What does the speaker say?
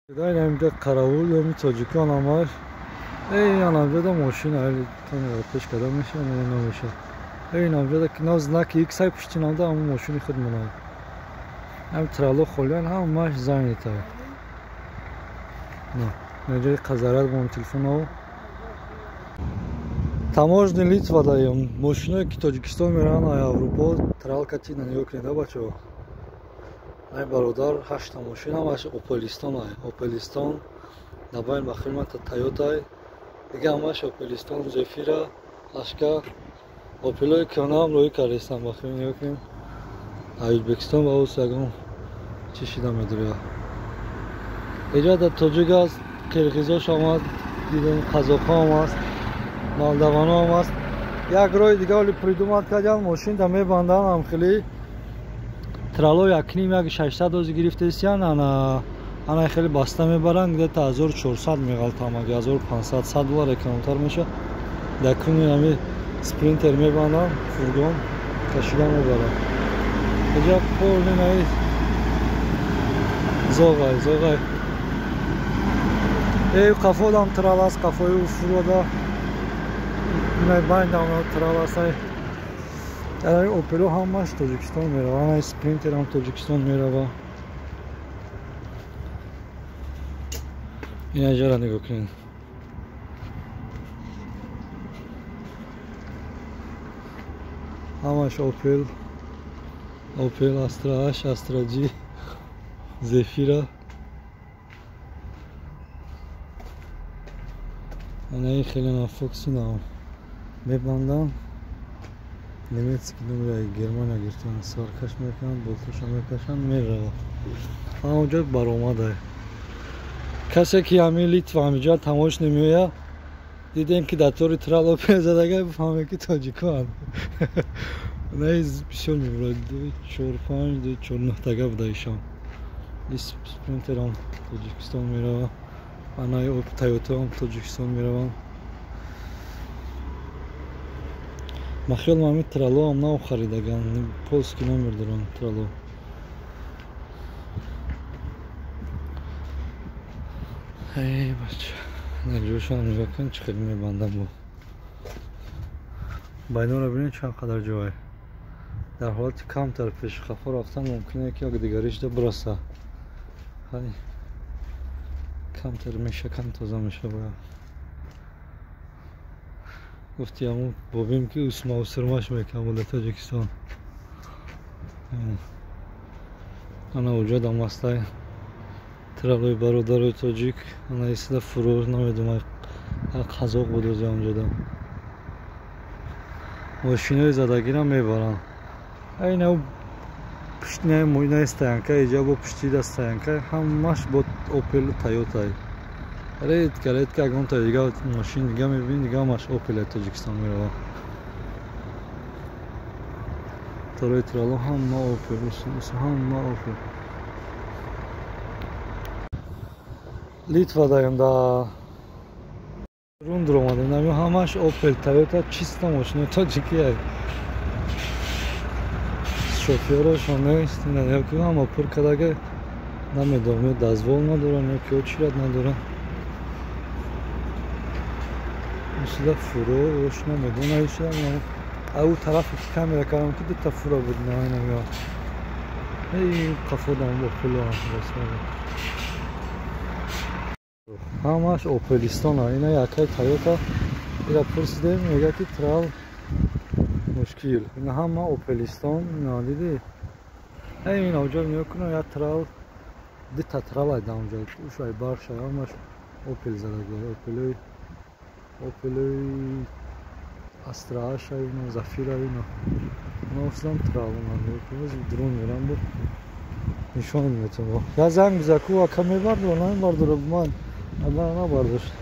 اینجا قراول یا می تاجیکان هم هست. اینجا دا ماشین هایی تانی پیش کدام میشه نمیشه. اینجا که ناز نکی یک سای پشتین هم دا همون ماشین خود منای. هم ترالو خولیان هم ماش زنی تای. نه نجای قزارت با تلفن ها. تماشن لیتوا دایم ماشینایی که تاجیکستان میرن ای اروپا ترال کتی نمیکنه دا بچه‌ها. ای برادر 8 ماشین هم از اوپلیستان های. اوپلیستان نباید با خدمت تایوتا دیگه همش اوپلیستان زفیرا لاشکا اوپلای کنام روی کارستان با خدمت میکنیم. ازبکستان با اوسگان چشیده میداره. اینجا در تاجیک قرقیزاش آمد دیدم قزاق‌ها هم هست مالدوان هم هست. یک روی دیگه ولی پریدومات کردن ماشین در میبندن هم خیلی ترالو یکنیم یک 600 دوزی گرفته ایستیان انا خیلی بسته میبرن دیگه تا 1400 میغلط هم اگه 1500 $100 کمتر میشه در کنی همی سپرینتر میبندن فورگون کشیدن میبرن. اینجا پول نهید زوغای ای قفو دام ترال است قفوی فرودا میبندم ترال است. در اوپلو همش تاجیکستان میروه. اسپرینتر هم تاجیکستان میروه. این اینجا را نگاه کنید. همش اوپل استرا اش استرا جی زفیرا این خیلی نفوکسی نام میبندم. نمیت که نمیره گرمانه گرفتن سارکش میکنن بولتوش هم میکشن میره اونجا برآمده. کسی که همین لیتوا همینجا تماش نمیوید دیدیم که داتوری ترالو پیزدگه بفهمه که تاجیکان نه بسیار میبرد 4-5 4-9 تگه بوده ایشان. اسپرینتر هم تاجیکستان میره. انای تایوتا هم تاجیکستان میرون. مخیل مامی ترالو هم نو خریدگان پولس که نمیردارن ترالو. ای بچه نجوشان نگاه کن چه خیلی میبندم با بینو رو ببینید چند قدر جوه. در حالت کم تر پیش خفا رفتن ممکنه که اگه دیگریش ده برسه خیلی کم تر میشه کم تازه میشه باید گفتی همون بابیم که اسما و سرماش میکنم بوده تاجیکستان. انا اوجا دم واسطه ترالوی برادر تاجیک انا ایسته فرور نمیدونم قزاق بود از اونجا دم ماشینای زدگی هم میبرن. اینو پشت نه موینه استانکه اینجا با پشتی دستانکه همش با اوپل تایوتا رید که اگه تا دیگه ماشین دیگه میبین دیگه همش اوپل تاجیکستان میروه. تروی ترالو هم ما اوپل هم ما اوپل لیتوا دایم دا رون در اومده نمی همش اوپل تایوتا چیست ماشین تاجیکی هست. شوفیرش هم نیست نه که هم پر کداگه نمیدونم دزوال ندارن یا که چیرت ندارن مثل فرو روش نمیدونم ایشه او طرفی که کامیرا کردم که دو تا فرو بود نه نمیاد ای قفو دام با کلو هم همش اوپلیستان ها اینه یکی تایوتا ایره پرسیده میگه که ترال مشکل این همه اوپلیستان نادیدی این اوجا میکنه یا ترال دو تا ترال های دامجا اوشای بارش همش اوپل زدگه اوپلوی استرا اش اینو زفیرا اینو نوستم ترال من درون میرم بود نشان میتونم یا زنگ بزکو و کمی برد و نه برد رو بمان الله نه برداشت